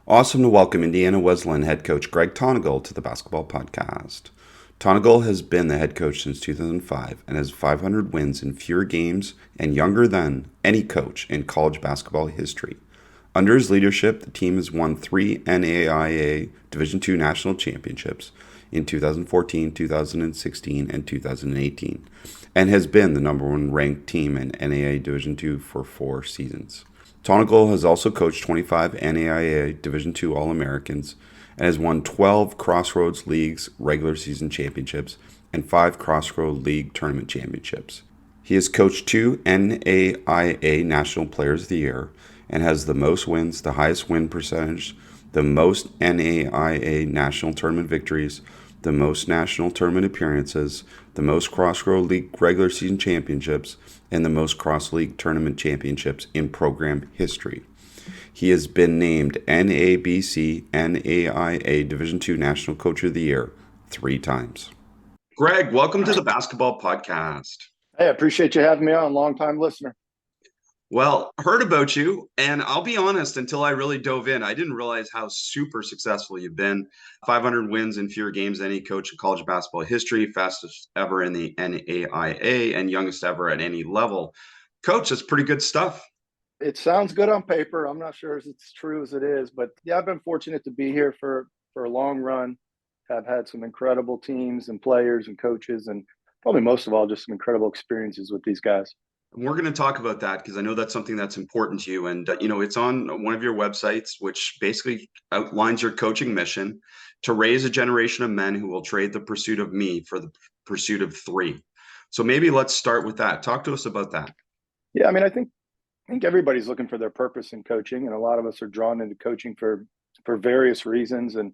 Awesome to welcome Indiana Wesleyan head coach Greg Tonagel to the Basketball Podcast. Tonagel has been the head coach since 2005 and has 500 wins in fewer games and younger than any coach in college basketball history. Under his leadership, the team has won 3 NAIA Division II national championships in 2014, 2016, and 2018, and has been the number one ranked team in NAIA Division II for 4 seasons. Tonagel has also coached 25 NAIA Division II All-Americans and has won 12 Crossroads League's regular season championships and 5 Crossroads League tournament championships. He has coached 2 NAIA National Players of the Year and has the most wins, the highest win percentage, the most NAIA National Tournament victories, the most national tournament appearances, the most Crossroads League regular season championships, and the most Cross League tournament championships in program history. He has been named NABC NAIA Division II National Coach of the Year 3 times. Greg, welcome to the Basketball Podcast. Hey, I appreciate you having me on, long-time listener. Well, heard about you, and I'll be honest, until I really dove in, I didn't realize how super successful you've been. 500 wins in fewer games than any coach in college basketball history, fastest ever in the NAIA, and youngest ever at any level. Coach, that's pretty good stuff. It sounds good on paper. I'm not sure if it's true as it is, but yeah, I've been fortunate to be here for a long run. I've had some incredible teams and players and coaches, and probably most of all, just some incredible experiences with these guys. We're going to talk about that because I know that's something that's important to you. And, it's on one of your websites, which basically outlines your coaching mission to raise a generation of men who will trade the pursuit of me for the pursuit of three. So maybe let's start with that. Talk to us about that. Yeah, I mean, I think everybody's looking for their purpose in coaching, and a lot of us are drawn into coaching for various reasons. And,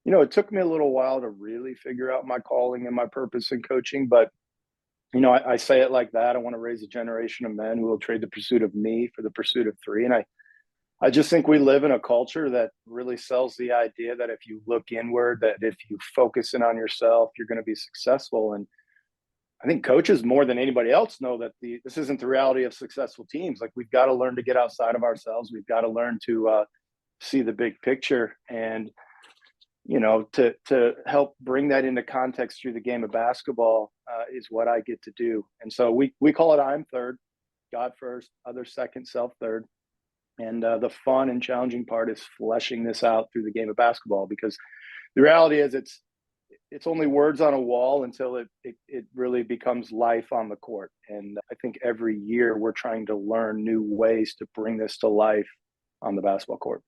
it took me a little while to really figure out my calling and my purpose in coaching, but I say it like that. I want to raise a generation of men who will trade the pursuit of me for the pursuit of three. And I just think we live in a culture that really sells the idea that if you look inward, that if you focus in on yourself, you're going to be successful. And I think coaches more than anybody else know that this isn't the reality of successful teams. Like, we've got to learn to get outside of ourselves. We've got to learn to see the big picture, and to help bring that into context through the game of basketball is what I get to do. And so we call it I'm third, God first, others second, self third. And the fun and challenging part is fleshing this out through the game of basketball, because the reality is it's only words on a wall until it really becomes life on the court. And I think every year we're trying to learn new ways to bring this to life on the basketball court.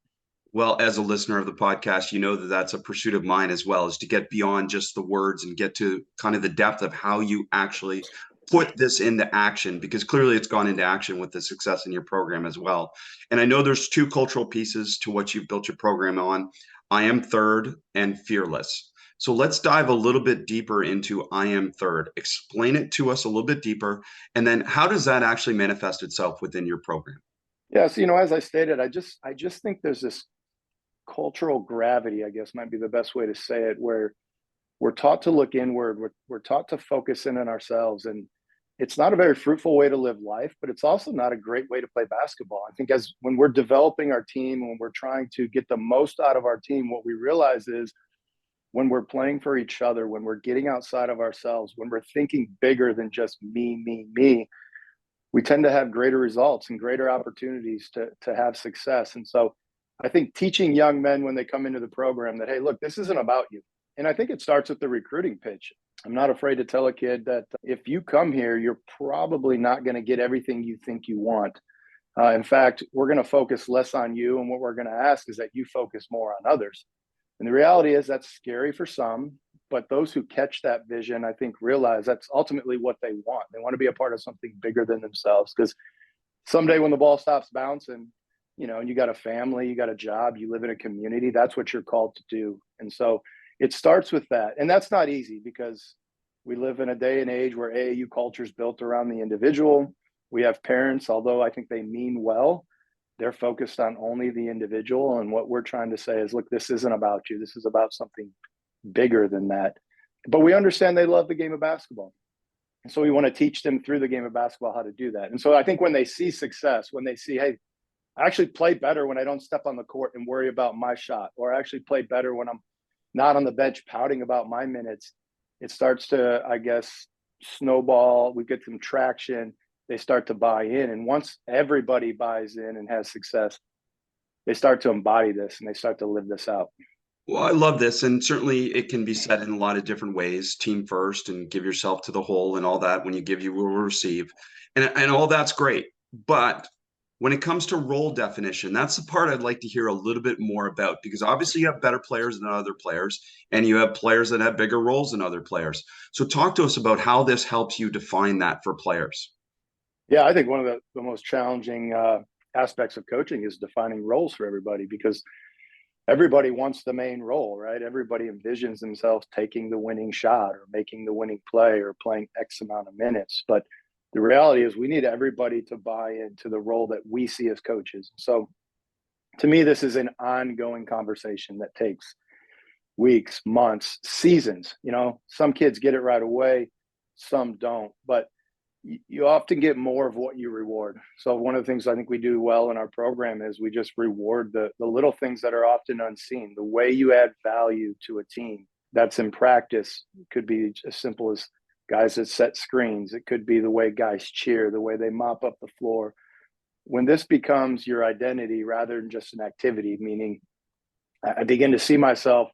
Well, as a listener of the podcast, you know that that's a pursuit of mine as well, is to get beyond just the words and get to kind of the depth of how you actually put this into action, because clearly it's gone into action with the success in your program as well. And I know there's 2 cultural pieces to what you've built your program on: I am third and fearless. So let's dive a little bit deeper into I am third. Explain it to us a little bit deeper. And then how does that actually manifest itself within your program? Yeah, so as I stated, I just think there's this cultural gravity, I guess might be the best way to say it, where we're taught to look inward, we're taught to focus in on ourselves. And it's not a very fruitful way to live life, but it's also not a great way to play basketball. I think when we're developing our team, when we're trying to get the most out of our team, what we realize is when we're playing for each other, when we're getting outside of ourselves, when we're thinking bigger than just me, we tend to have greater results and greater opportunities to have success. And so I think teaching young men when they come into the program that, hey, look, this isn't about you. And I think it starts with the recruiting pitch. I'm not afraid to tell a kid that if you come here, you're probably not going to get everything you think you want. In fact, we're going to focus less on you. And what we're going to ask is that you focus more on others. And the reality is that's scary for some, but those who catch that vision, I think, realize that's ultimately what they want. They want to be a part of something bigger than themselves, because someday when the ball stops bouncing, and you got a family, you got a job, you live in a community, that's what you're called to do. And so it starts with that. And that's not easy, because we live in a day and age where AAU culture is built around the individual. We have parents, although I think they mean well, they're focused on only the individual. And what we're trying to say is, look, this isn't about you. This is about something bigger than that. But we understand they love the game of basketball. And so we want to teach them through the game of basketball how to do that. And so I think when they see success, when they see, hey, I actually play better when I don't step on the court and worry about my shot, or I actually play better when I'm not on the bench pouting about my minutes. It starts to, I guess, snowball. We get some traction. They start to buy in. And once everybody buys in and has success, they start to embody this and they start to live this out. Well, I love this, and certainly it can be said in a lot of different ways. Team first, and give yourself to the whole, and all that. When you give, you will receive, and all that's great. But when it comes to role definition, that's the part I'd like to hear a little bit more about, because obviously you have better players than other players, and you have players that have bigger roles than other players. So talk to us about how this helps you define that for players. Yeah, I think one of the most challenging aspects of coaching is defining roles for everybody, because everybody wants the main role, right? Everybody envisions themselves taking the winning shot or making the winning play or playing X amount of minutes. But the reality is we need everybody to buy into the role that we see as coaches. So to me, this is an ongoing conversation that takes weeks, months, seasons. You know, some kids get it right away, some don't. But you often get more of what you reward. So one of the things I think we do well in our program is we just reward the little things that are often unseen. The way you add value to a team that's in practice could be as simple as guys that set screens. It could be the way guys cheer, the way they mop up the floor. When this becomes your identity rather than just an activity, meaning I begin to see myself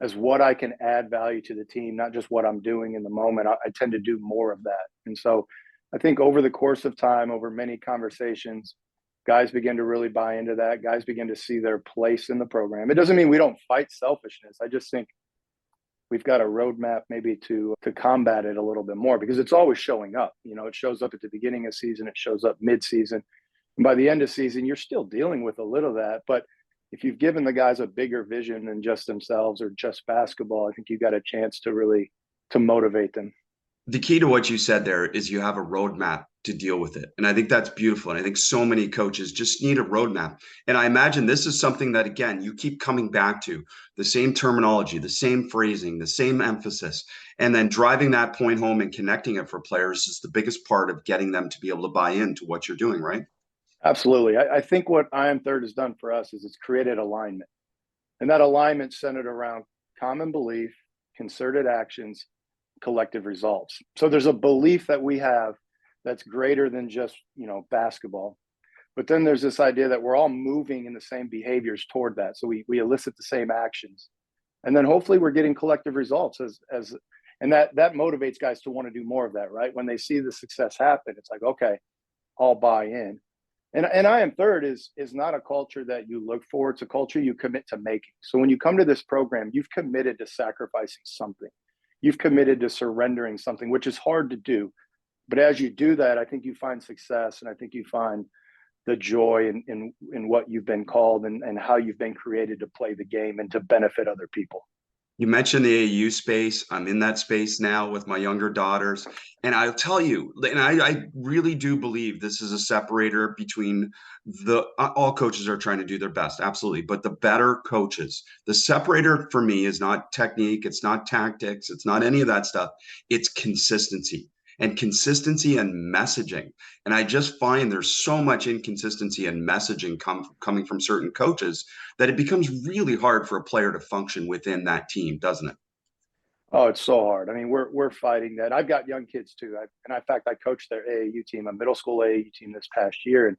as what I can add value to the team, not just what I'm doing in the moment. I tend to do more of that. And so I think over the course of time, over many conversations, guys begin to really buy into that. Guys begin to see their place in the program. It doesn't mean we don't fight selfishness. I just think we've got a roadmap maybe to combat it a little bit more, because it's always showing up. You know, it shows up at the beginning of season, it shows up mid-season. And by the end of season, you're still dealing with a little of that. But if you've given the guys a bigger vision than just themselves or just basketball, I think you got a chance to really to motivate them. The key to what you said there is you have a roadmap to deal with it. And I think that's beautiful. And I think so many coaches just need a roadmap. And I imagine this is something that, again, you keep coming back to the same terminology, the same phrasing, the same emphasis, and then driving that point home and connecting it for players is the biggest part of getting them to be able to buy into what you're doing, right? Absolutely. I think what I Am Third has done for us is it's created alignment. And that alignment centered around common belief, concerted actions, collective results. So there's a belief that we have that's greater than just, you know, basketball. But then there's this idea that we're all moving in the same behaviors toward that. So we elicit the same actions. And then hopefully we're getting collective results as and that motivates guys to want to do more of that, right? When they see the success happen, it's like, okay, I'll buy in. And I Am Third is not a culture that you look for. It's a culture you commit to making. So when you come to this program, you've committed to sacrificing something. You've committed to surrendering something, which is hard to do. But as you do that, I think you find success, and I think you find the joy in what you've been called and how you've been created to play the game and to benefit other people. You mentioned the AAU space. I'm in that space now with my younger daughters. And I'll tell you, and I really do believe this is a separator between all coaches are trying to do their best, absolutely. But the better coaches, the separator for me is not technique, it's not tactics, it's not any of that stuff. It's consistency and messaging. And I just find there's so much inconsistency and messaging coming from certain coaches that it becomes really hard for a player to function within that team, doesn't it? Oh, it's so hard. I mean, we're fighting that. I've got young kids too. In fact, I coached their AAU team, a middle school AAU team this past year. And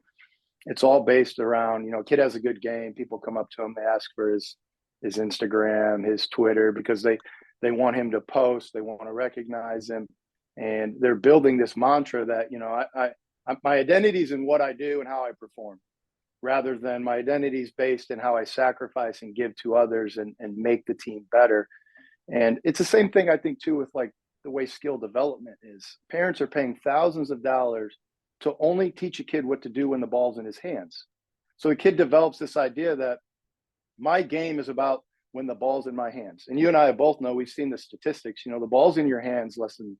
it's all based around, you know, kid has a good game. People come up to him, they ask for his Instagram, his Twitter, because they want him to post, they want to recognize him. And they're building this mantra that, you know, my identity is in what I do and how I perform, rather than my identity is based in how I sacrifice and give to others and make the team better. And it's the same thing, I think, too, with like the way skill development is. Parents are paying thousands of dollars to only teach a kid what to do when the ball's in his hands. So the kid develops this idea that my game is about when the ball's in my hands. And you and I both know, we've seen the statistics, you know, the ball's in your hands less than,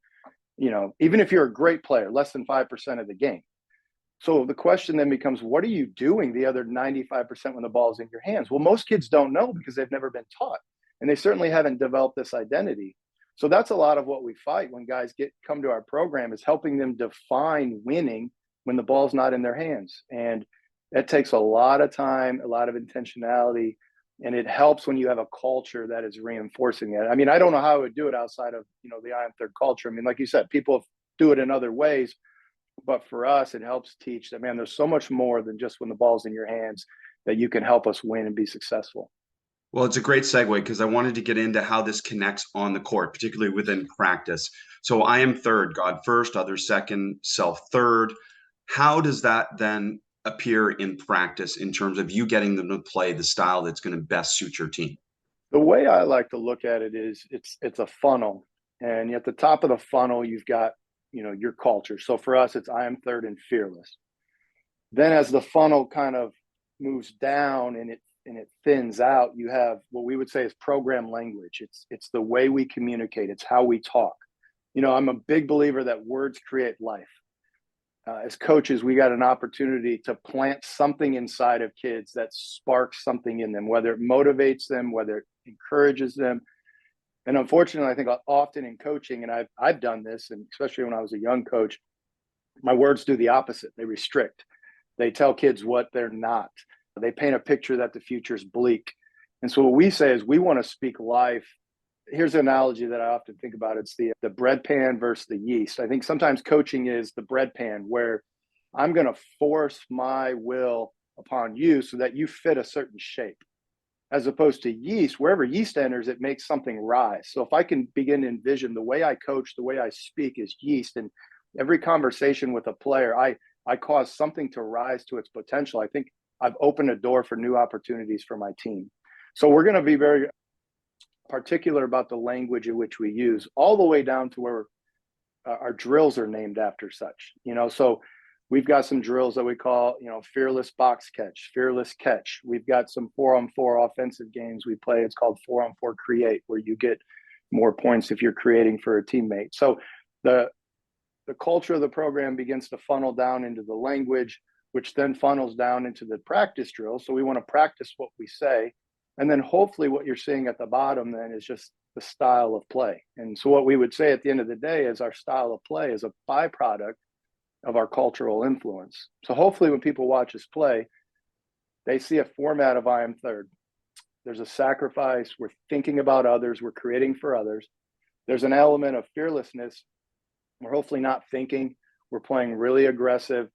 you know, even if you're a great player, less than 5% of the game. So the question then becomes, what are you doing the other 95% when the ball's in your hands? Well, most kids don't know because they've never been taught. And they certainly haven't developed this identity. So that's a lot of what we fight when guys come to our program, is helping them define winning when the ball's not in their hands. And It takes a lot of time, a lot of intentionality, and it helps when you have a culture that is reinforcing it. I mean, I don't know how I would do it outside of, the I am third culture. I mean, like you said, people do it in other ways, but for us, it helps teach that, man, there's so much more than just when the ball's in your hands that you can help us win and be successful. Well, it's a great segue because I wanted to get into how this connects on the court, particularly within practice. So I am third, God first, others second, self third. How does that then appear in practice in terms of you getting them to play the style that's going to best suit your team? The way I like to look at it is it's a funnel, and at the top of the funnel you've got your culture. So for us, it's I am third and fearless. Then as the funnel kind of moves down and it thins out, you have what we would say is program language. It's the way we communicate. It's how we talk. I'm a big believer that words create life. As coaches, we got an opportunity to plant something inside of kids that sparks something in them, whether it motivates them, whether it encourages them. And unfortunately, I think often in coaching, and I've done this, and especially when I was a young coach, my words do the opposite. They restrict. They tell kids what they're not. They paint a picture that the future is bleak. And so what we say is we want to speak life. Here's an analogy that I often think about. It's the bread pan versus the yeast. I think sometimes coaching is the bread pan, where I'm going to force my will upon you so that you fit a certain shape, as opposed to yeast. Wherever yeast enters, it makes something rise. So if I can begin to envision the way I coach, the way I speak is yeast, and every conversation with a player, I cause something to rise to its potential, I think I've opened a door for new opportunities for my team. So we're going to be very particular about the language in which we use, all the way down to where our drills are named after such. So we've got some drills that we call, fearless box catch, fearless catch. We've got some 4-on-4 offensive games we play. It's called 4-on-4 create, where you get more points if you're creating for a teammate. So the culture of the program begins to funnel down into the language, which then funnels down into the practice drill. So we want to practice what we say. And then hopefully what you're seeing at the bottom then is just the style of play. And so what we would say at the end of the day is our style of play is a byproduct of our cultural influence. So hopefully when people watch us play, they see a format of I am third. There's a sacrifice. We're thinking about others. We're creating for others. There's an element of fearlessness. We're hopefully not thinking. We're playing really aggressive.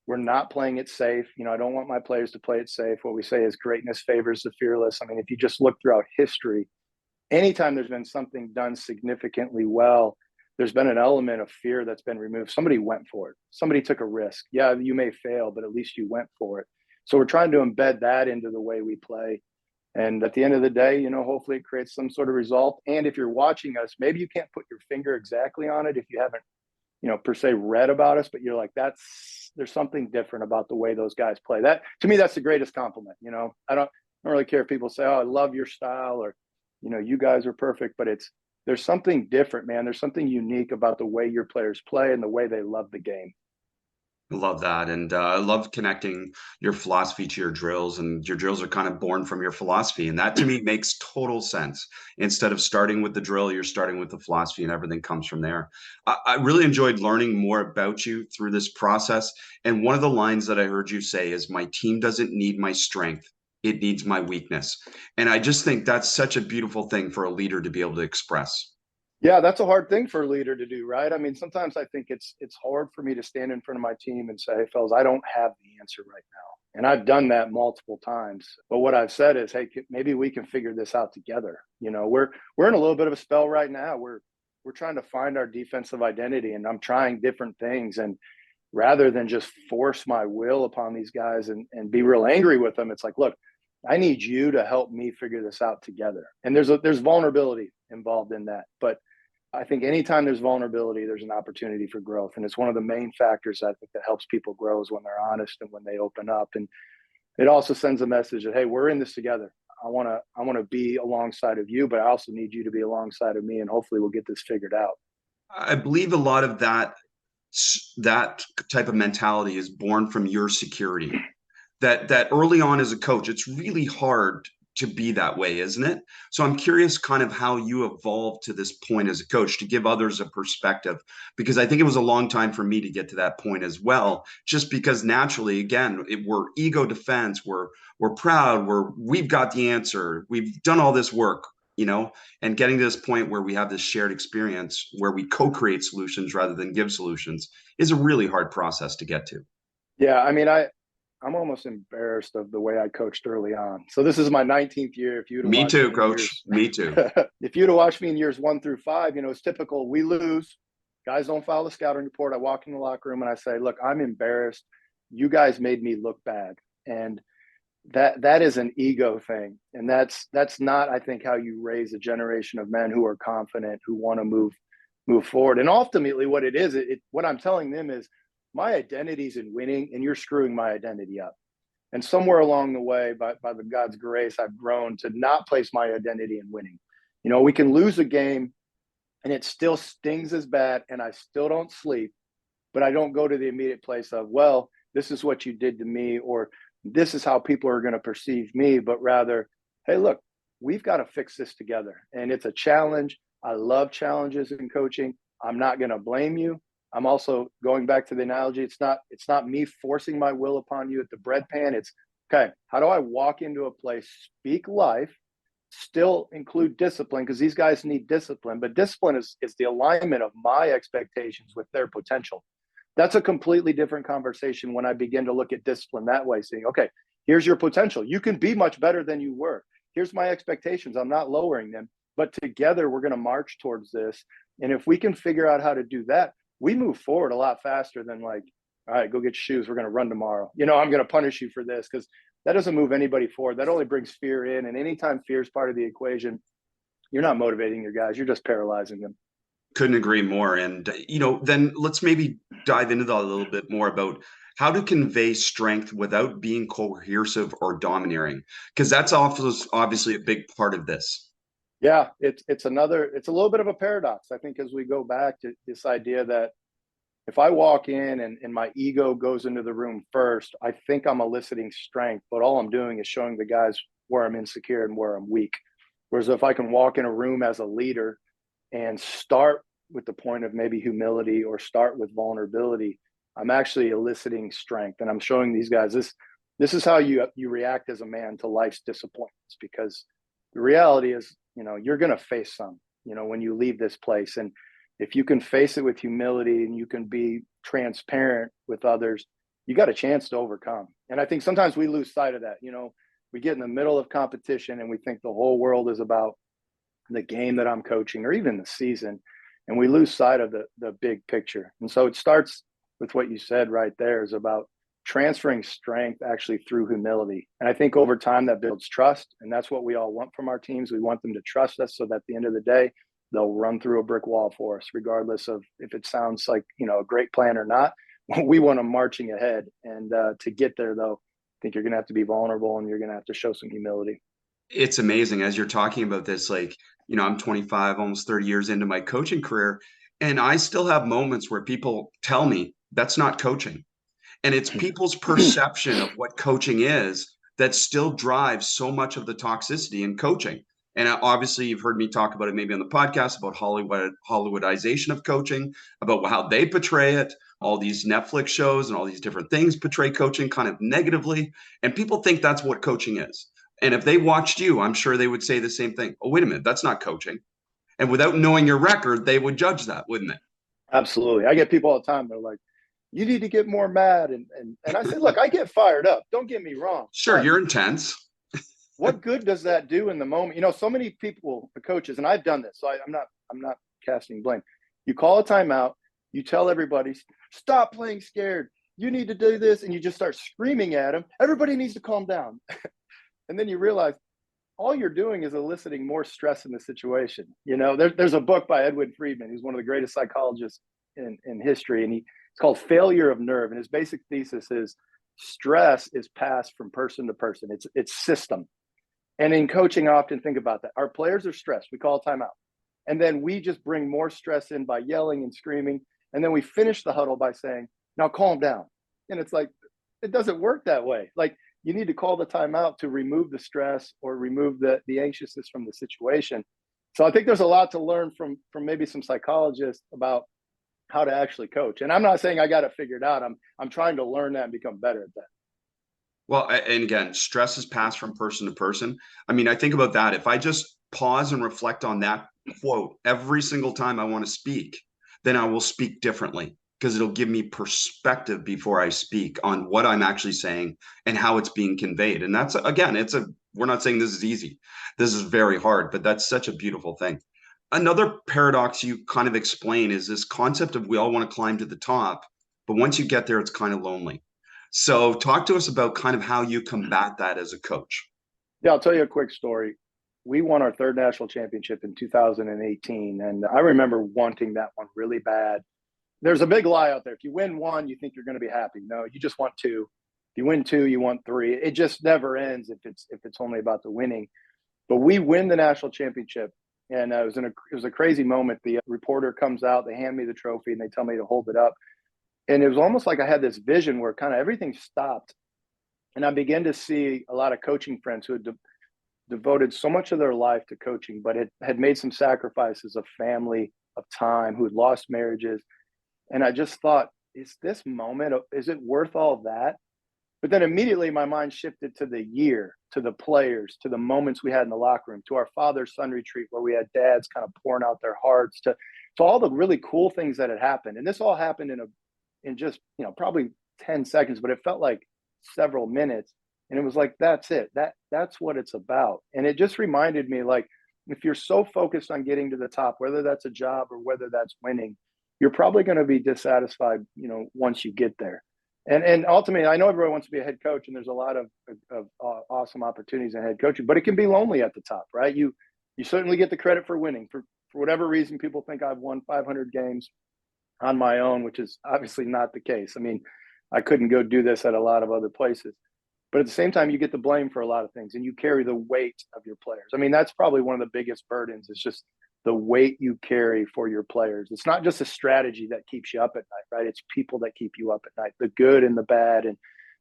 We're not playing it safe. I don't want my players to play it safe. What we say is greatness favors the fearless. I mean, if you just look throughout history, anytime there's been something done significantly well, there's been an element of fear that's been removed. Somebody went for it. Somebody took a risk. Yeah, you may fail, but at least you went for it. So we're trying to embed that into the way we play. And at the end of the day, hopefully it creates some sort of result. And if you're watching us, maybe you can't put your finger exactly on it if you haven't, per se read about us, but you're like, there's something different about the way those guys play. That, to me, that's the greatest compliment. I don't really care if people say, oh, I love your style, or, you guys are perfect, but there's something different, man. There's something unique about the way your players play and the way they love the game. I love that. And I love connecting your philosophy to your drills, and your drills are kind of born from your philosophy. And that to me makes total sense. Instead of starting with the drill, you're starting with the philosophy, and everything comes from there. I really enjoyed learning more about you through this process. And one of the lines that I heard you say is, my team doesn't need my strength. It needs my weakness. And I just think that's such a beautiful thing for a leader to be able to express. Yeah, that's a hard thing for a leader to do, right? I mean, sometimes I think it's hard for me to stand in front of my team and say, hey, fellas, I don't have the answer right now. And I've done that multiple times. But what I've said is, hey, maybe we can figure this out together. We're in a little bit of a spell right now. We're trying to find our defensive identity, and I'm trying different things. And rather than just force my will upon these guys and be real angry with them, it's like, look, I need you to help me figure this out together. And there's vulnerability involved in that. But I think anytime there's vulnerability, there's an opportunity for growth. And it's one of the main factors I think that helps people grow is when they're honest and when they open up. And it also sends a message that, hey, we're in this together. I want to be alongside of you, but I also need you to be alongside of me. And hopefully we'll get this figured out. I believe a lot of that type of mentality is born from your security. That early on as a coach, it's really hard to be that way, isn't it? So I'm curious kind of how you evolved to this point as a coach to give others a perspective, because I think it was a long time for me to get to that point as well, just because naturally, again, we're ego defense, we're proud, we've got the answer, we've done all this work, and getting to this point where we have this shared experience where we co-create solutions rather than give solutions is a really hard process to get to. Yeah, I mean, I'm almost embarrassed of the way I coached early on. So this is my 19th year. If you'd have Me watched too, me in coach. years, Me too. if you'd have watched me in years 1 through 5, it's typical. We lose. Guys don't file the scouting report. I walk in the locker room and I say, "Look, I'm embarrassed. You guys made me look bad." And that is an ego thing, and that's not, I think, how you raise a generation of men who are confident, who want to move forward. And ultimately, what it is, what I'm telling them is, my identity's in winning, and you're screwing my identity up. And somewhere along the way, by the God's grace, I've grown to not place my identity in winning. We can lose a game and it still stings as bad, and I still don't sleep, but I don't go to the immediate place of, well, this is what you did to me, or this is how people are going to perceive me, but rather, hey, look, we've got to fix this together. And it's a challenge. I love challenges in coaching. I'm not going to blame you. I'm also going back to the analogy. It's not me forcing my will upon you at the bread pan. It's, okay, how do I walk into a place, speak life, still include discipline, because these guys need discipline, but discipline is the alignment of my expectations with their potential. That's a completely different conversation when I begin to look at discipline that way, saying, okay, here's your potential. You can be much better than you were. Here's my expectations. I'm not lowering them, but together we're going to march towards this. And if we can figure out how to do that, we move forward a lot faster than like, all right, go get your shoes. We're going to run tomorrow. I'm going to punish you for this, because that doesn't move anybody forward. That only brings fear in. And anytime fear is part of the equation, you're not motivating your guys. You're just paralyzing them. Couldn't agree more. And, then let's maybe dive into that a little bit more about how to convey strength without being coercive or domineering, because that's obviously a big part of this. Yeah, it's a little bit of a paradox, I think, as we go back to this idea that if I walk in and my ego goes into the room first, I think I'm eliciting strength, but all I'm doing is showing the guys where I'm insecure and where I'm weak. Whereas if I can walk in a room as a leader and start with the point of maybe humility or start with vulnerability, I'm actually eliciting strength. And I'm showing these guys this is how you react as a man to life's disappointments, because the reality is, you're going to face some, when you leave this place. And if you can face it with humility and you can be transparent with others, you got a chance to overcome. And I think sometimes we lose sight of that. We get in the middle of competition and we think the whole world is about the game that I'm coaching or even the season. And we lose sight of the big picture. And so it starts with what you said right there, is about transferring strength actually through humility. And I think over time that builds trust. And that's what we all want from our teams. We want them to trust us so that at the end of the day, they'll run through a brick wall for us, regardless of if it sounds like, a great plan or not. We want them marching ahead. And to get there, though, I think you're going to have to be vulnerable and you're going to have to show some humility. It's amazing as you're talking about this, like, I'm 25, almost 30 years into my coaching career, and I still have moments where people tell me that's not coaching. And it's people's perception of what coaching is that still drives so much of the toxicity in coaching. And obviously, you've heard me talk about it maybe on the podcast about Hollywoodization of coaching, about how they portray it. All these Netflix shows and all these different things portray coaching kind of negatively. And people think that's what coaching is. And if they watched you, I'm sure they would say the same thing. Oh, wait a minute, that's not coaching. And without knowing your record, they would judge that, wouldn't they? Absolutely. I get people all the time. They're like, you need to get more mad. And I say, look, I get fired up. Don't get me wrong. Sure, you're intense. What good does that do in the moment? So many people, the coaches, and I've done this, so I'm not casting blame. You call a timeout, you tell everybody, stop playing scared. You need to do this, and you just start screaming at them. Everybody needs to calm down. And then you realize all you're doing is eliciting more stress in the situation. There's a book by Edwin Friedman, who's one of the greatest psychologists in history, and it's called Failure of Nerve. And his basic thesis is stress is passed from person to person. It's system. And in coaching, I often think about that. Our players are stressed. We call a timeout. And then we just bring more stress in by yelling and screaming. And then we finish the huddle by saying, now calm down. And it's like, it doesn't work that way. Like, you need to call the timeout to remove the stress or remove the anxiousness from the situation. So I think there's a lot to learn from maybe some psychologists about how to actually coach. And I'm not saying I got it figured out. I'm trying to learn that and become better at that. Well, and again, stress is passed from person to person. I mean, I think about that. If I just pause and reflect on that quote every single time I want to speak, then I will speak differently because it'll give me perspective before I speak on what I'm actually saying and how it's being conveyed. And that's, again, we're not saying this is easy. This is very hard, but that's such a beautiful thing. Another paradox you kind of explain is this concept of we all want to climb to the top, but once you get there, it's kind of lonely. So talk to us about kind of how you combat that as a coach. Yeah, I'll tell you a quick story. We won our third national championship in 2018, and I remember wanting that one really bad. There's a big lie out there. If you win one, you think you're going to be happy. No, you just want two. If you win two, you want three. It just never ends if it's only about the winning. But we win the national championship, and it was a crazy moment. The reporter comes out, they hand me the trophy, and they tell me to hold it up. And it was almost like I had this vision where kind of everything stopped, and I began to see a lot of coaching friends who had devoted so much of their life to coaching, but had made some sacrifices of family, of time, who had lost marriages. And I just thought, is this moment, is it worth all that? But then immediately my mind shifted to the year, to the players, to the moments we had in the locker room, to our father-son retreat where we had dads kind of pouring out their hearts, to all the really cool things that had happened. And this all happened in just, probably 10 seconds, but it felt like several minutes. And it was like, that's it. That's what it's about. And it just reminded me, like, if you're so focused on getting to the top, whether that's a job or whether that's winning, you're probably going to be dissatisfied, once you get there. And ultimately, I know everyone wants to be a head coach, and there's a lot of awesome opportunities in head coaching, but it can be lonely at the top, right? You certainly get the credit for winning. For whatever reason, people think I've won 500 games on my own, which is obviously not the case. I mean, I couldn't go do this at a lot of other places. But at the same time, you get the blame for a lot of things, and you carry the weight of your players. I mean, that's probably one of the biggest burdens, is just the weight you carry for your players. It's not just a strategy that keeps you up at night, right? It's people that keep you up at night, the good and the bad. And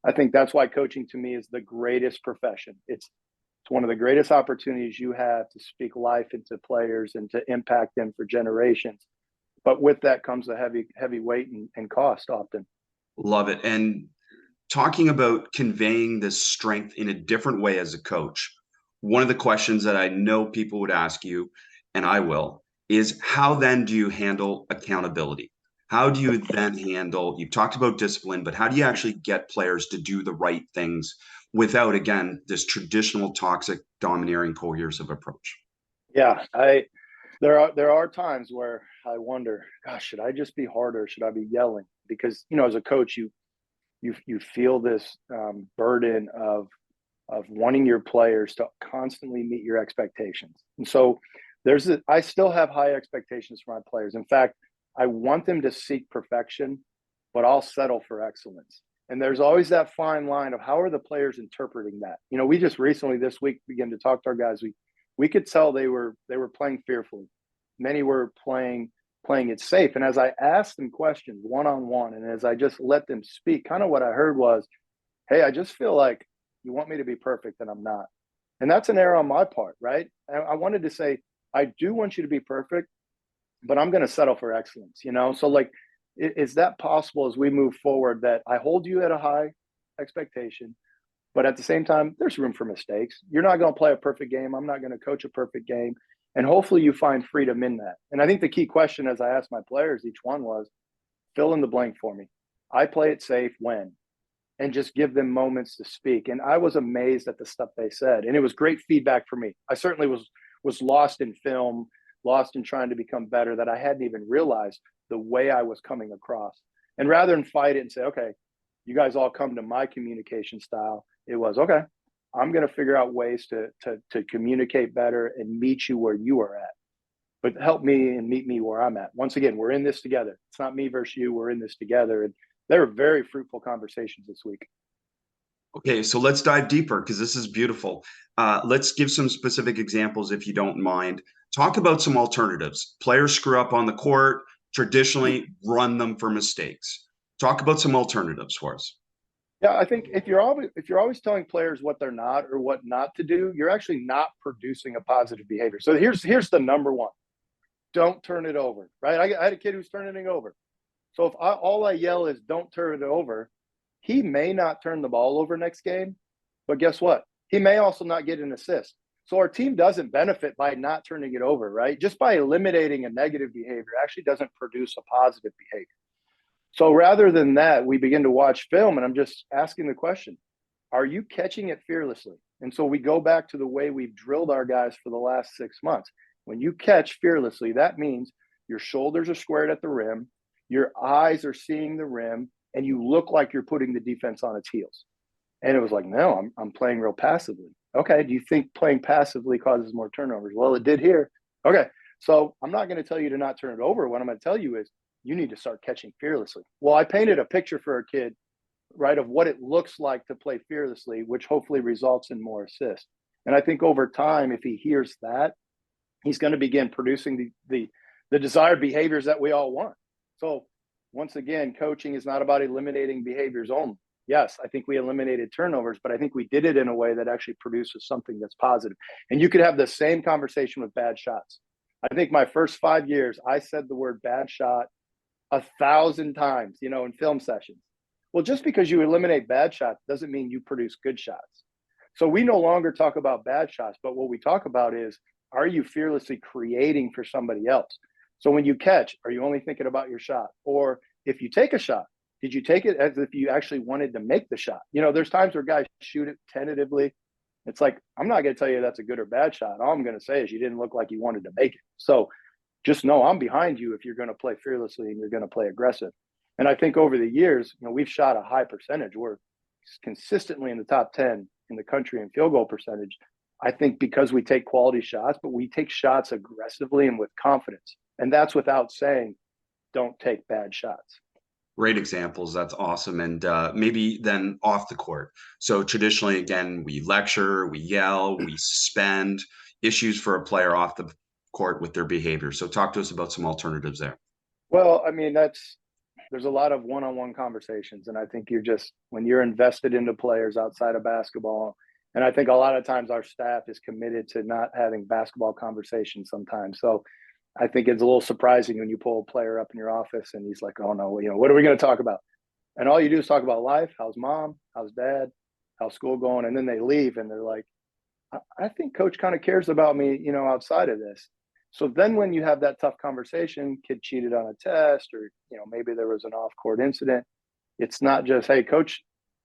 I think that's why coaching to me is the greatest profession. It's one of the greatest opportunities you have to speak life into players and to impact them for generations. But with that comes a heavy weight and cost often. Love it. And talking about conveying this strength in a different way as a coach, one of the questions that I know people would ask you, and I will, is how then do you handle accountability? How do you then handle, you've talked about discipline, but how do you actually get players to do the right things without, again, this traditional toxic, domineering, coercive approach? Yeah, there are times where I wonder, gosh, should I just be harder? Should I be yelling? Because, as a coach, you feel this burden of wanting your players to constantly meet your expectations. And so I still have high expectations for my players. In fact, I want them to seek perfection, but I'll settle for excellence. And there's always that fine line of how are the players interpreting that? We just recently this week began to talk to our guys. We could tell they were playing fearfully. Many were playing it safe. And as I asked them questions one-on-one, and as I just let them speak, kind of what I heard was, hey, I just feel like you want me to be perfect and I'm not. And that's an error on my part, right? I wanted to say, I do want you to be perfect, but I'm going to settle for excellence, So like, is that possible as we move forward, that I hold you at a high expectation, but at the same time, there's room for mistakes. You're not going to play a perfect game. I'm not going to coach a perfect game. And hopefully you find freedom in that. And I think the key question, as I asked my players, each one was, fill in the blank for me. I play it safe when, and just give them moments to speak. And I was amazed at the stuff they said. And it was great feedback for me. I certainly was lost in film, lost in trying to become better, that I hadn't even realized the way I was coming across. And rather than fight it and say, okay, you guys all come to my communication style, it was, okay, I'm going to figure out ways to communicate better and meet you where you are at. But help me and meet me where I'm at. Once again, we're in this together. It's not me versus you. We're in this together. And they were very fruitful conversations this week. Okay, so let's dive deeper because this is beautiful. Let's give some specific examples if you don't mind. Talk about some alternatives. Players screw up on the court, traditionally run them for mistakes. Talk about some alternatives for us. Yeah, I think if you're always telling players what they're not or what not to do, you're actually not producing a positive behavior. So here's the number one: don't turn it over. Right? I had a kid who's turning it over. So if all I yell is "don't turn it over," he may not turn the ball over next game, but guess what? He may also not get an assist. So our team doesn't benefit by not turning it over, right? Just by eliminating a negative behavior actually doesn't produce a positive behavior. So rather than that, we begin to watch film, and I'm just asking the question: are you catching it fearlessly? And so we go back to the way we've drilled our guys for the last 6 months. When you catch fearlessly, that means your shoulders are squared at the rim, your eyes are seeing the rim, and you look like you're putting the defense on its heels. And it was like, no, I'm playing real passively. Okay, do you think playing passively causes more turnovers? Well, it did here. Okay, so I'm not going to tell you to not turn it over. What I'm going to tell you is you need to start catching fearlessly. Well, I painted a picture for a kid, right, of what it looks like to play fearlessly, which hopefully results in more assists. And I think over time, if he hears that, he's going to begin producing the desired behaviors that we all want. So once again, coaching is not about eliminating behaviors only. Yes, I think we eliminated turnovers, but I think we did it in a way that actually produces something that's positive. And you could have the same conversation with bad shots. I think my first 5 years, I said the word bad shot 1,000 times, in film sessions. Well, just because you eliminate bad shots doesn't mean you produce good shots. So we no longer talk about bad shots, but what we talk about is, are you fearlessly creating for somebody else? So when you catch, are you only thinking about your shot? Or if you take a shot, did you take it as if you actually wanted to make the shot? There's times where guys shoot it tentatively. It's like, I'm not going to tell you that's a good or bad shot. All I'm going to say is you didn't look like you wanted to make it. So just know I'm behind you if you're going to play fearlessly and you're going to play aggressive. And I think over the years, we've shot a high percentage. We're consistently in the top 10 in the country in field goal percentage. I think because we take quality shots, but we take shots aggressively and with confidence. And that's without saying, don't take bad shots. Great examples. That's awesome. And maybe then off the court. So traditionally, again, we lecture, we yell, we suspend issues for a player off the court with their behavior. So talk to us about some alternatives there. Well, I mean, there's a lot of one-on-one conversations. And I think when you're invested into players outside of basketball, and I think a lot of times our staff is committed to not having basketball conversations sometimes. So I think it's a little surprising when you pull a player up in your office and he's like, oh no, what are we going to talk about? And all you do is talk about life. How's mom? How's dad? How's school going? And then they leave and they're like, I think coach kind of cares about me, outside of this. So then when you have that tough conversation, kid cheated on a test, or, maybe there was an off court incident. It's not just, hey, coach,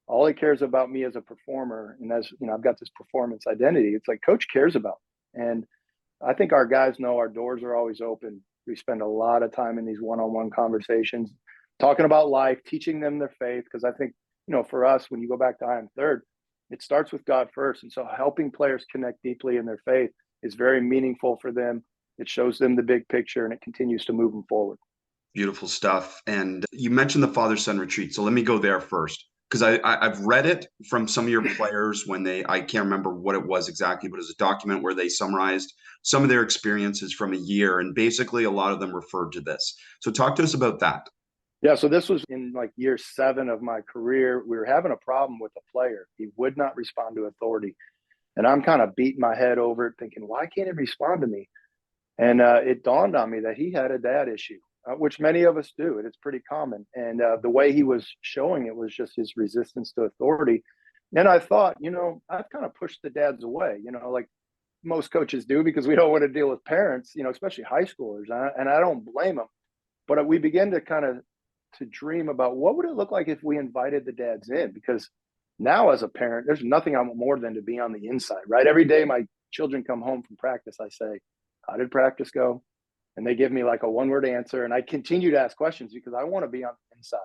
all he cares about me as a performer. And as I've got this performance identity. It's like coach cares about me. And I think our guys know our doors are always open. We spend a lot of time in these one-on-one conversations, talking about life, teaching them their faith. Because I think, for us, when you go back to I Am Third, it starts with God first. And so helping players connect deeply in their faith is very meaningful for them. It shows them the big picture and it continues to move them forward. Beautiful stuff. And you mentioned the father-son retreat. So let me go there first, because I've read it from some of your players when I can't remember what it was exactly, but it was a document where they summarized some of their experiences from a year. And basically a lot of them referred to this. So talk to us about that. Yeah, so this was in like year 7 of my career. We were having a problem with a player. He would not respond to authority. And I'm kind of beating my head over it thinking, why can't he respond to me? And it dawned on me that he had a dad issue, which many of us do. It's pretty common. And the way he was showing it was just his resistance to authority. And I thought, I've kind of pushed the dads away, like most coaches do, because we don't want to deal with parents, especially high schoolers. And I don't blame them. But we began to kind of to dream about what would it look like if we invited the dads in, because now as a parent, there's nothing I want more than to be on the inside, right? Every day my children come home from practice, I say, how did practice go? And they give me like a one-word answer. And I continue to ask questions because I want to be on the inside.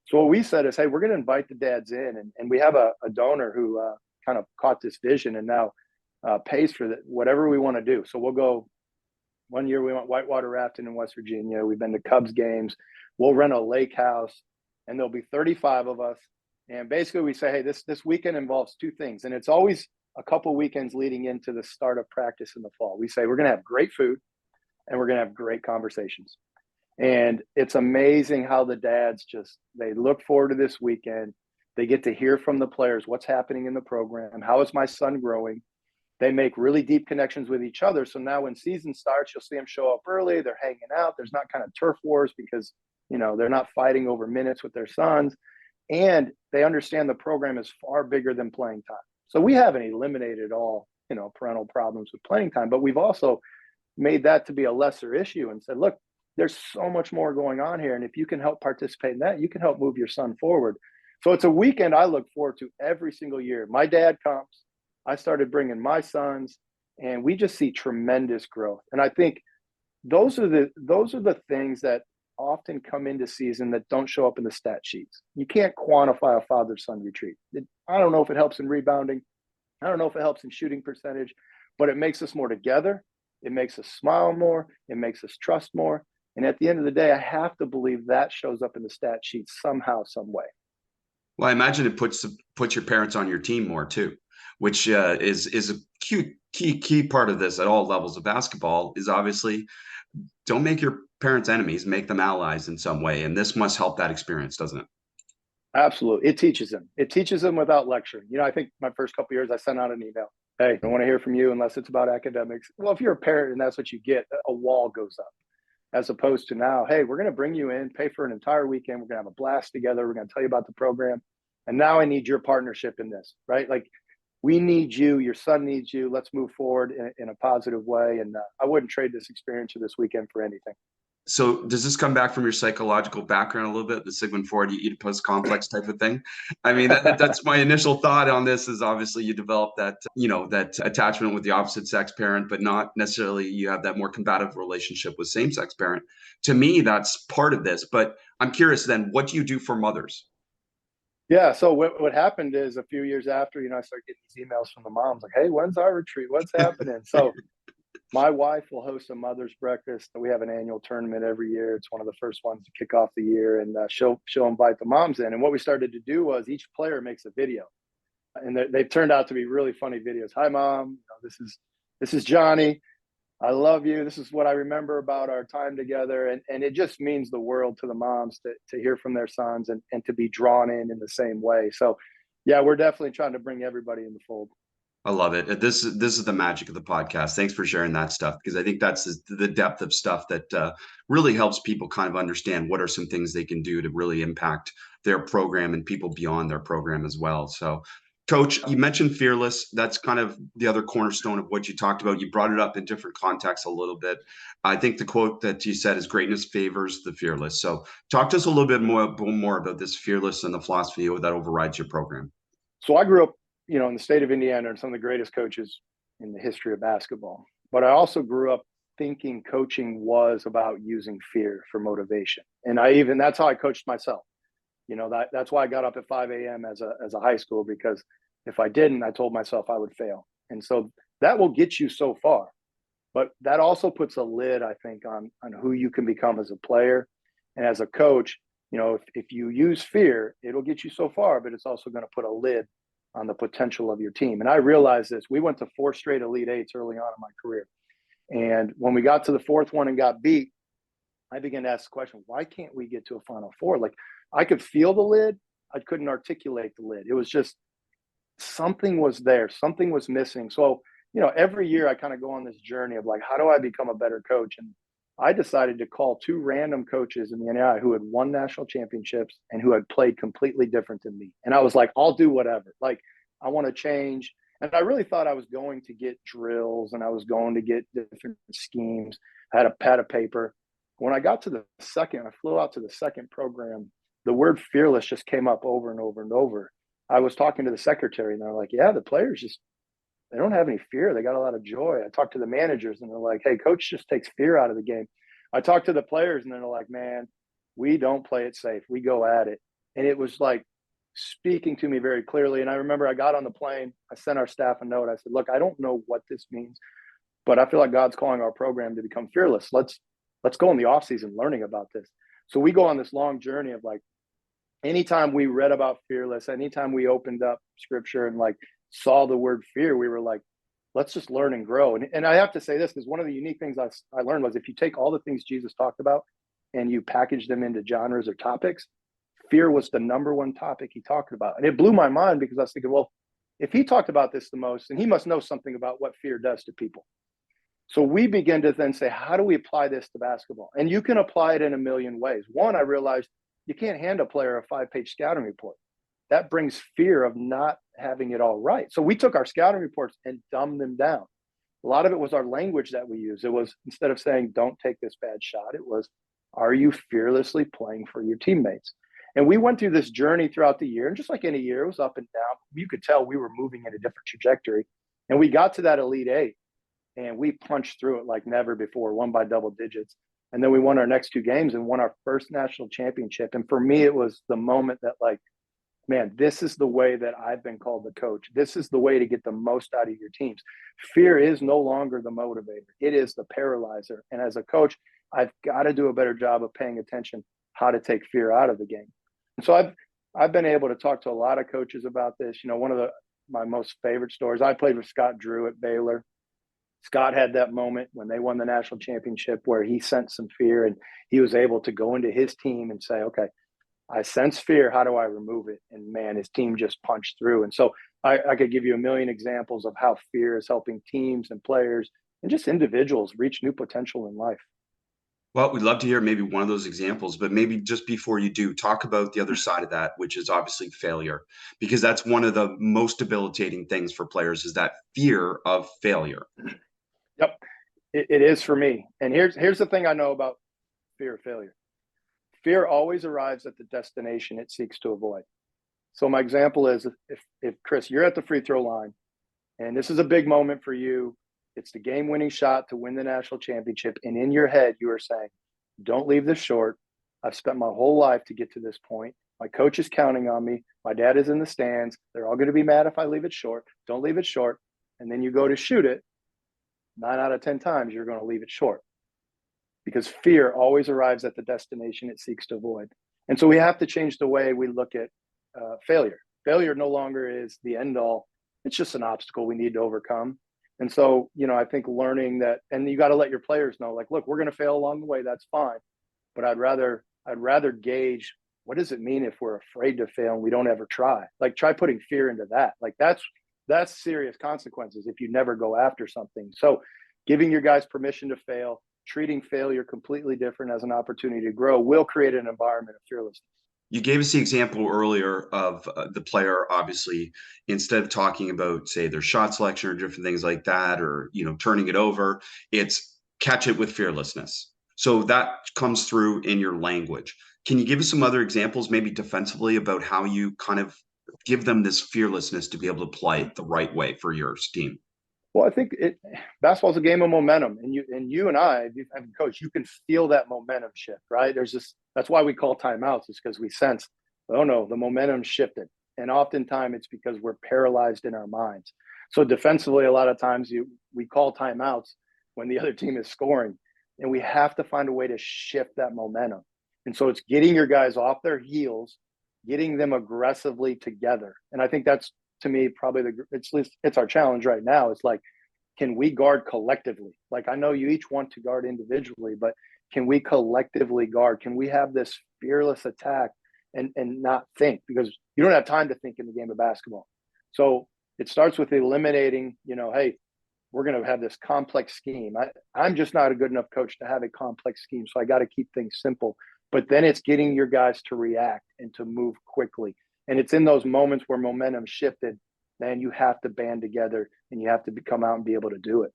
So what we said is, hey, we're going to invite the dads in. And we have a donor who kind of caught this vision and now pays for whatever we want to do. So we'll go. One year we went whitewater rafting in West Virginia. We've been to Cubs games. We'll rent a lake house and there'll be 35 of us. And basically we say, hey, this weekend involves 2 things. And it's always a couple weekends leading into the start of practice in the fall. We say we're going to have great food and we're going to have great conversations. And it's amazing how the dads they look forward to this weekend. They get to hear from the players what's happening in the program. How is my son growing? They make really deep connections with each other. So now when season starts, you'll see them show up early. They're hanging out. There's not kind of turf wars because, they're not fighting over minutes with their sons. And they understand the program is far bigger than playing time. So we haven't eliminated all, parental problems with playing time, but we've also made that to be a lesser issue and said, look, there's so much more going on here. And if you can help participate in that, you can help move your son forward. So it's a weekend I look forward to every single year. My dad comes. I started bringing my sons, and we just see tremendous growth. And I think those are the things that often come into season that don't show up in the stat sheets. You can't quantify a father-son retreat. I don't know if it helps in rebounding. I don't know if it helps in shooting percentage, but it makes us more together. It makes us smile more. It makes us trust more. And at the end of the day, I have to believe that shows up in the stat sheet somehow, some way. Well, I imagine it puts your parents on your team more too, which is a key part of this at all levels of basketball. Is obviously don't make your parents enemies, make them allies in some way, and this must help that experience, doesn't it? Absolutely, it teaches them. It teaches them without lecturing. I think my first couple of years, I sent out an email. Hey, I don't want to hear from you unless it's about academics. Well, if you're a parent and that's what you get, a wall goes up. As opposed to now, hey, we're going to bring you in, pay for an entire weekend. We're going to have a blast together. We're going to tell you about the program. And now I need your partnership in this, right? Like, we need you. Your son needs you. Let's move forward in a positive way. And I wouldn't trade this experience or this weekend for anything. So does this come back from your psychological background a little bit, the Sigmund Freud Oedipus complex type of thing? I mean, that's my initial thought on this is obviously you develop that, that attachment with the opposite sex parent, but not necessarily you have that more combative relationship with same sex parent. To me, that's part of this, but I'm curious then, what do you do for mothers? Yeah. So what happened is a few years after, I started getting these emails from the moms like, hey, when's our retreat? What's happening? So my wife will host a mother's breakfast. We have an annual tournament every year. It's one of the first ones to kick off the year, and she'll invite the moms in. And what we started to do was each player makes a video, and they've turned out to be really funny videos. Hi, mom. This is Johnny. I love you. This is what I remember about our time together. And it just means the world to the moms to hear from their sons and to be drawn in the same way. So, yeah, we're definitely trying to bring everybody in the fold. I love it. This is the magic of the podcast. Thanks for sharing that stuff, because I think that's the depth of stuff that really helps people kind of understand what are some things they can do to really impact their program and people beyond their program as well. So, Coach, you mentioned fearless. That's kind of the other cornerstone of what you talked about. You brought it up in different contexts a little bit. I think the quote that you said is greatness favors the fearless. So talk to us a little bit more about this fearless and the philosophy that overrides your program. So I grew up, in the state of Indiana and some of the greatest coaches in the history of basketball. But I also grew up thinking coaching was about using fear for motivation. And that's how I coached myself. That's why I got up at 5 a.m. as a high school, because if I didn't, I told myself I would fail. And so that will get you so far. But that also puts a lid, I think, on who you can become as a player and as a coach. If you use fear, it'll get you so far, but it's also going to put a lid on the potential of your team. And I realized this. We went to 4 straight Elite Eights early on in my career. And when we got to the 4th one and got beat, I began to ask the question, why can't we get to a Final Four? Like, I could feel the lid. I couldn't articulate the lid. It was just something was there. Something was missing. So, every year I kind of go on this journey of like, how do I become a better coach? And I decided to call 2 random coaches in the NAI who had won national championships and who had played completely different than me. And I was like, I'll do whatever. Like, I want to change. And I really thought I was going to get drills and I was going to get different schemes. I had a pad of paper. When I got to the second, I flew out to the second program, the word fearless just came up over and over and over. I was talking to the secretary and they're like, yeah, the players they don't have any fear. They got a lot of joy. I talked to the managers and they're like, hey, coach just takes fear out of the game. I talked to the players and they're like, man, we don't play it safe. We go at it. And it was like speaking to me very clearly. And I remember I got on the plane. I sent our staff a note. I said, look, I don't know what this means, but I feel like God's calling our program to become fearless. Let's go in the off season learning about this. So we go on this long journey of like, anytime we read about fearless, anytime we opened up scripture and like saw the word fear, we were like, let's just learn and grow. And I have to say this, because one of the unique things I learned was if you take all the things Jesus talked about and you package them into genres or topics, fear was the number one topic he talked about. And it blew my mind because I was thinking, well, if he talked about this the most, then he must know something about what fear does to people. So we begin to then say, how do we apply this to basketball? And you can apply it in a million ways. One, I realized you can't hand a player a 5-page scouting report. That brings fear of not having it all right. So we took our scouting reports and dumbed them down. A lot of it was our language that we used. It was, instead of saying, don't take this bad shot, it was, are you fearlessly playing for your teammates? And we went through this journey throughout the year. And just like any year, it was up and down. You could tell we were moving in a different trajectory. And we got to that Elite Eight and we punched through it like never before, won by double digits. And then we won our next 2 games and won our first national championship. And for me, it was the moment that, like, man, this is the way that I've been called the coach. This is the way to get the most out of your teams. Fear is no longer the motivator. It is the paralyzer. And as a coach, I've got to do a better job of paying attention how to take fear out of the game. And so I've been able to talk to a lot of coaches about this. You know, one of my most favorite stories, I played with Scott Drew at Baylor. Scott had that moment when they won the national championship where he sensed some fear and he was able to go into his team and say, okay, I sense fear. How do I remove it? And man, his team just punched through. And so I could give you a million examples of how fear is helping teams and players and just individuals reach new potential in life. Well, we'd love to hear maybe one of those examples, but maybe just before you do, talk about the other side of that, which is obviously failure, because that's one of the most debilitating things for players is that fear of failure. Yep, it is for me. And here's the thing I know about fear of failure. Fear always arrives at the destination it seeks to avoid. So my example is if Chris, you're at the free throw line and this is a big moment for you, it's the game-winning shot to win the national championship. And in your head, you are saying, don't leave this short. I've spent my whole life to get to this point. My coach is counting on me. My dad is in the stands. They're all going to be mad if I leave it short. Don't leave it short. And then you go to shoot it. 9 out of 10 times, you're going to leave it short because fear always arrives at the destination it seeks to avoid. And so we have to change the way we look at failure. Failure no longer is the end all. It's just an obstacle we need to overcome. And so, you know, I think learning that, and you got to let your players know, like, look, we're going to fail along the way. That's fine. But I'd rather gauge, what does it mean if we're afraid to fail and we don't ever try? Like, try putting fear into that. Like, that's serious consequences if you never go after something. So giving your guys permission to fail, treating failure completely different as an opportunity to grow will create an environment of fearlessness. You gave us the example earlier of the player, obviously, instead of talking about, say, their shot selection or different things like that, or, you know, turning it over, it's catch it with fearlessness. So that comes through in your language. Can you give us some other examples, maybe defensively, about how you kind of give them this fearlessness to be able to play it the right way for your team? Well, I think basketball's a game of momentum, and you and I, as a coach, you can feel that momentum shift, right? That's why we call timeouts, is because we sense, oh no, the momentum shifted, and oftentimes it's because we're paralyzed in our minds. So defensively, a lot of times we call timeouts when the other team is scoring, and we have to find a way to shift that momentum. And so it's getting your guys off their heels, getting them aggressively together, and I think that's, to me, probably it's our challenge right now. It's like, can we guard collectively? Like, I know you each want to guard individually, but can we collectively guard? Can we have this fearless attack and not think? Because you don't have time to think in the game of basketball. So it starts with eliminating, you know, hey, we're going to have this complex scheme. I'm just not a good enough coach to have a complex scheme. So I got to keep things simple. But then it's getting your guys to react and to move quickly. And it's in those moments where momentum shifted, then you have to band together and you have to come out and be able to do it.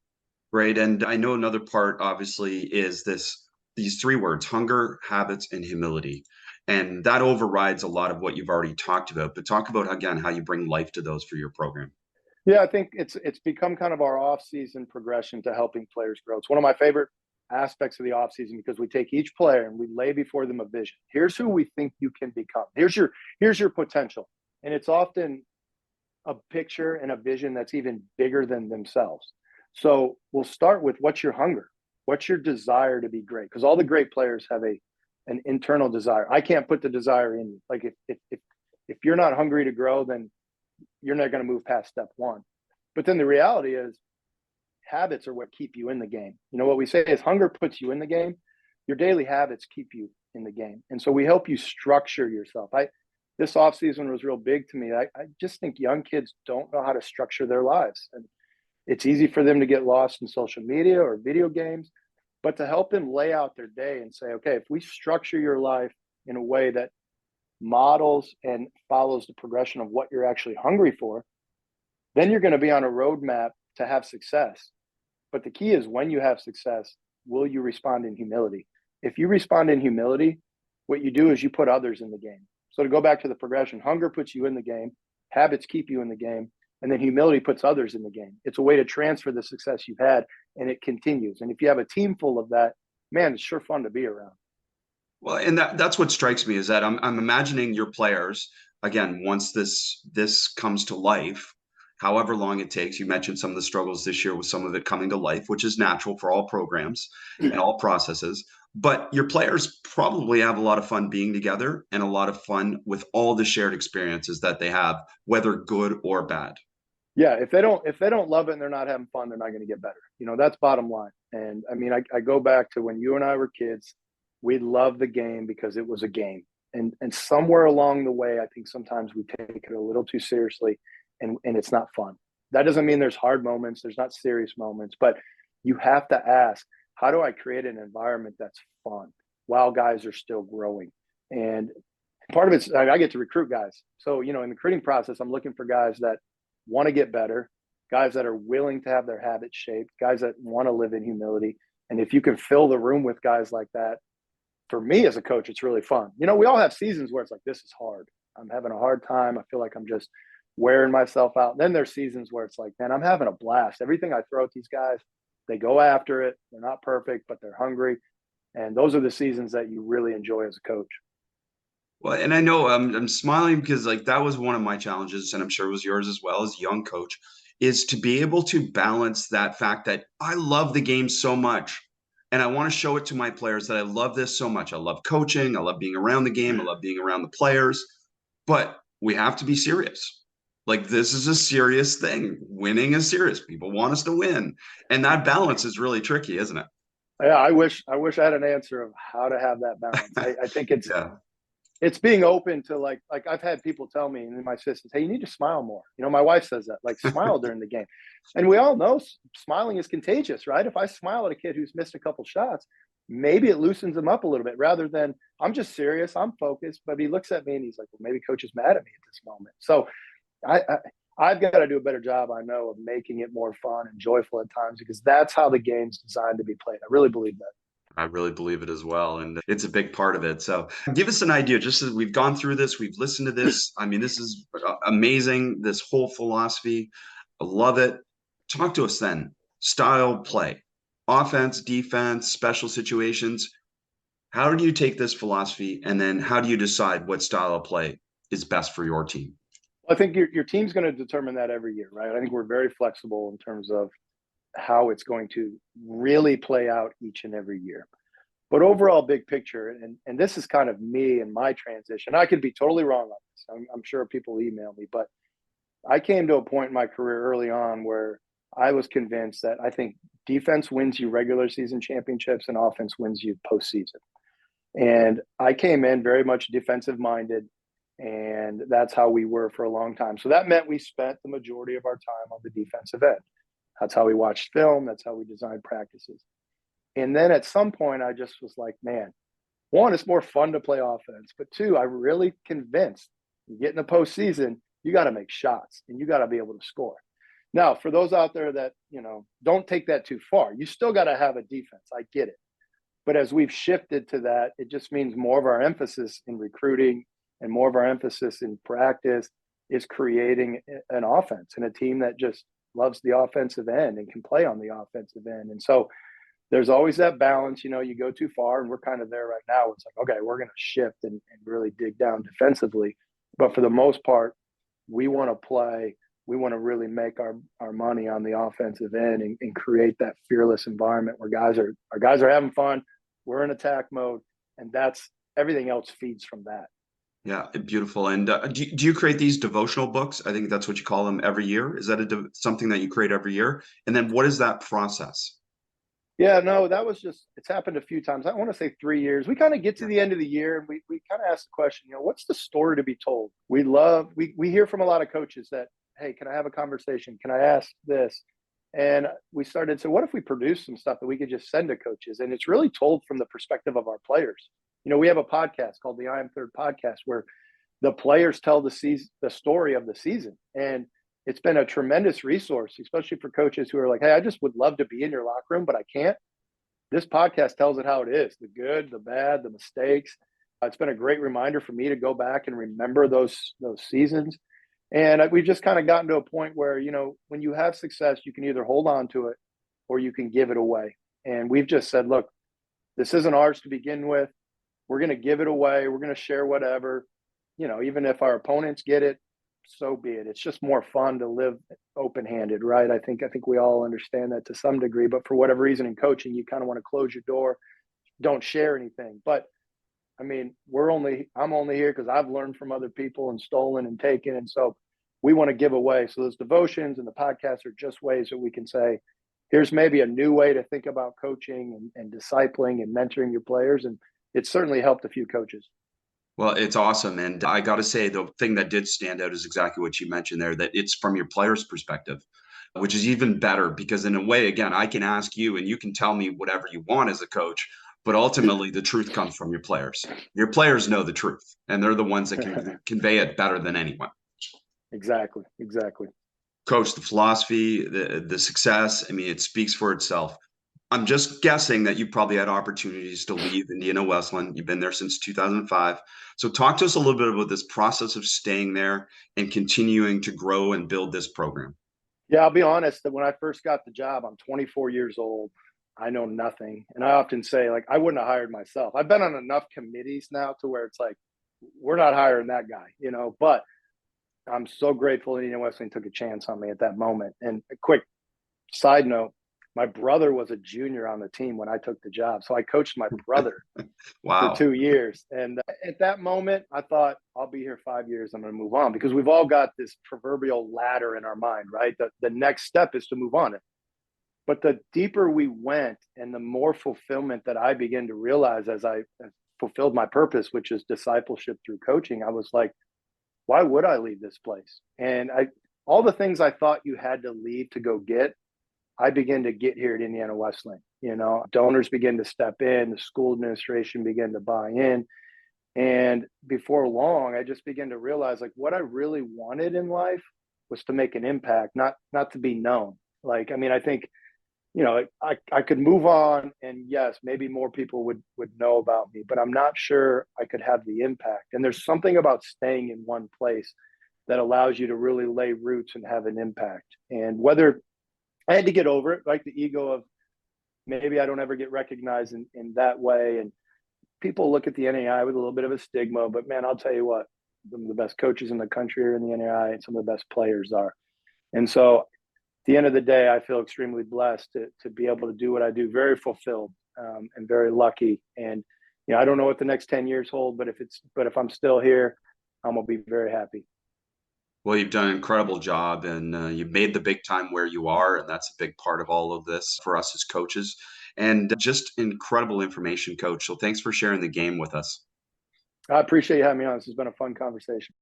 Right. And I know another part, obviously, is these 3 words: hunger, habits, and humility. And that overrides a lot of what you've already talked about. But talk about, again, how you bring life to those for your program. Yeah, I think it's become kind of our off-season progression to helping players grow. It's one of my favorite aspects of the offseason because we take each player and we lay before them a vision. Here's who we think you can become. Here's your potential. And it's often a picture and a vision that's even bigger than themselves. So we'll start with, what's your hunger? What's your desire to be great? Because all the great players have an internal desire. I can't put the desire in you. Like, if you're not hungry to grow, then you're not going to move past step 1. But then the reality is, habits are what keep you in the game. You know, what we say is hunger puts you in the game. Your daily habits keep you in the game. And so we help you structure yourself. This offseason was real big to me. I just think young kids don't know how to structure their lives. And it's easy for them to get lost in social media or video games, but to help them lay out their day and say, okay, if we structure your life in a way that models and follows the progression of what you're actually hungry for, then you're going to be on a roadmap to have success. But the key is, when you have success, will you respond in humility? If you respond in humility, what you do is you put others in the game. So to go back to the progression, hunger puts you in the game, habits keep you in the game, and then humility puts others in the game. It's a way to transfer the success you've had, and it continues. And if you have a team full of that, man, it's sure fun to be around. Well, and that's what strikes me, is that I'm imagining your players, again, once this comes to life, however long it takes. You mentioned some of the struggles this year with some of it coming to life, which is natural for all programs and all processes. But your players probably have a lot of fun being together and a lot of fun with all the shared experiences that they have, whether good or bad. Yeah, if they don't love it and they're not having fun, they're not going to get better. That's bottom line. And I mean, I go back to when you and I were kids. We loved the game because it was a game. And somewhere along the way, I think sometimes we take it a little too seriously, and it's not fun. That doesn't mean there's hard moments, there's not serious moments, but you have to ask, how do I create an environment that's fun while guys are still growing? And part of it's, I get to recruit guys. So, in the recruiting process, I'm looking for guys that want to get better, guys that are willing to have their habits shaped, guys that want to live in humility. And if you can fill the room with guys like that, for me as a coach, it's really fun. We all have seasons where it's like, this is hard. I'm having a hard time. I feel like I'm just wearing myself out. And then there's seasons where it's like, man, I'm having a blast. Everything I throw at these guys, they go after it. They're not perfect, but they're hungry. And those are the seasons that you really enjoy as a coach. Well, and I know I'm smiling because that was one of my challenges, and I'm sure it was yours as well as a young coach, is to be able to balance that fact that I love the game so much. And I want to show it to my players that I love this so much. I love coaching. I love being around the game. I love being around the players. But we have to be serious. This is a serious thing. Winning is serious. People want us to win. And that balance is really tricky, isn't it? Yeah, I wish I had an answer of how to have that balance. I think it's yeah. It's being open to like I've had people tell me, and my assistants, hey, you need to smile more. My wife says that, smile during the game. And we all know smiling is contagious, right? If I smile at a kid who's missed a couple shots, maybe it loosens him up a little bit, rather than I'm just serious, I'm focused, but he looks at me and he's like, well, maybe coach is mad at me at this moment. So I've got to do a better job, I know, of making it more fun and joyful at times, because that's how the game's designed to be played. I really believe that. I really believe it as well. And it's a big part of it. So give us an idea, just as we've gone through this, we've listened to this. I mean, this is amazing, this whole philosophy. I love it. Talk to us then. Style play, offense, defense, special situations. How do you take this philosophy, and then how do you decide what style of play is best for your team? I think your team's going to determine that every year, right? I think we're very flexible in terms of how it's going to really play out each and every year. But overall, big picture, and this is kind of me and my transition. I could be totally wrong on this. I'm sure people email me, but I came to a point in my career early on where I was convinced that I think defense wins you regular season championships and offense wins you postseason. And I came in very much defensive minded, and that's how we were for a long time. So that meant we spent the majority of our time on the defensive end. That's how we watched film. That's how we designed practices. And then at some point, I just was like, man, one, it's more fun to play offense. But two, I'm really convinced you get in the postseason, you got to make shots and you got to be able to score. Now, for those out there that, don't take that too far, you still got to have a defense. I get it. But as we've shifted to that, it just means more of our emphasis in recruiting and more of our emphasis in practice is creating an offense and a team that just loves the offensive end and can play on the offensive end. And so there's always that balance. You go too far, and we're kind of there right now. It's like, okay, we're going to shift and really dig down defensively. But for the most part, we want to play. We want to really make our money on the offensive end and create that fearless environment where our guys are having fun. We're in attack mode, and that's everything else feeds from that. Yeah, beautiful. And do you create these devotional books? I think that's what you call them every year. Is that something that you create every year? And then what is that process? Yeah, no, that was just, it's happened a few times. I want to say 3 years. We kind of get to the end of the year and we kind of ask the question, what's the story to be told? We hear from a lot of coaches that, hey, can I have a conversation? Can I ask this? And we started, so what if we produce some stuff that we could just send to coaches? And it's really told from the perspective of our players. We have a podcast called the I Am Third podcast where the players tell the story of the season. And it's been a tremendous resource, especially for coaches who are like, hey, I just would love to be in your locker room, but I can't. This podcast tells it how it is, the good, the bad, the mistakes. It's been a great reminder for me to go back and remember those seasons. And we've just kind of gotten to a point where, when you have success, you can either hold on to it or you can give it away. And we've just said, look, this isn't ours to begin with. We're going to give it away. We're going to share whatever, even if our opponents get it, so be it. It's just more fun to live open-handed, right? I think we all understand that to some degree, but for whatever reason in coaching, you kind of want to close your door, don't share anything. But I mean, I'm only here because I've learned from other people and stolen and taken. And so we want to give away. So those devotions and the podcasts are just ways that we can say, here's maybe a new way to think about coaching and discipling and mentoring your players. And it's certainly helped a few coaches. Well, it's awesome. And I got to say, the thing that did stand out is exactly what you mentioned there, that it's from your player's perspective, which is even better because, in a way, again, I can ask you and you can tell me whatever you want as a coach, but ultimately the truth comes from your players. Your players know the truth, and they're the ones that can convey it better than anyone. Exactly. Coach, the philosophy, the success, I mean, it speaks for itself. I'm just guessing that you've probably had opportunities to leave Indiana Wesleyan. You've been there since 2005. So talk to us a little bit about this process of staying there and continuing to grow and build this program. Yeah, I'll be honest that when I first got the job, I'm 24 years old. I know nothing. And I often say, like, I wouldn't have hired myself. I've been on enough committees now to where it's like, we're not hiring that guy, but I'm so grateful Indiana Wesleyan took a chance on me at that moment. And a quick side note, my brother was a junior on the team when I took the job. So I coached my brother for Wow. 2 years. And at that moment, I thought, I'll be here 5 years. I'm going to move on because we've all got this proverbial ladder in our mind, right? The next step is to move on. But the deeper we went and the more fulfillment that I began to realize as I fulfilled my purpose, which is discipleship through coaching, I was like, why would I leave this place? And all the things I thought you had to leave to go get, I began to get here at Indiana Wesleyan. Donors began to step in, the school administration began to buy in. And before long, I just began to realize like what I really wanted in life was to make an impact, not to be known. Like, I mean, I think, I could move on and yes, maybe more people would know about me, but I'm not sure I could have the impact. And there's something about staying in one place that allows you to really lay roots and have an impact. And whether I had to get over it, like the ego of maybe I don't ever get recognized in that way. And people look at the NAI with a little bit of a stigma, but man, I'll tell you what, some of the best coaches in the country are in the NAI and some of the best players are. And so at the end of the day, I feel extremely blessed to be able to do what I do, very fulfilled and very lucky. And, I don't know what the next 10 years hold, but if I'm still here, I'm going to be very happy. Well, you've done an incredible job and you've made the big time where you are. And that's a big part of all of this for us as coaches. And just incredible information, Coach. So thanks for sharing the game with us. I appreciate you having me on. This has been a fun conversation.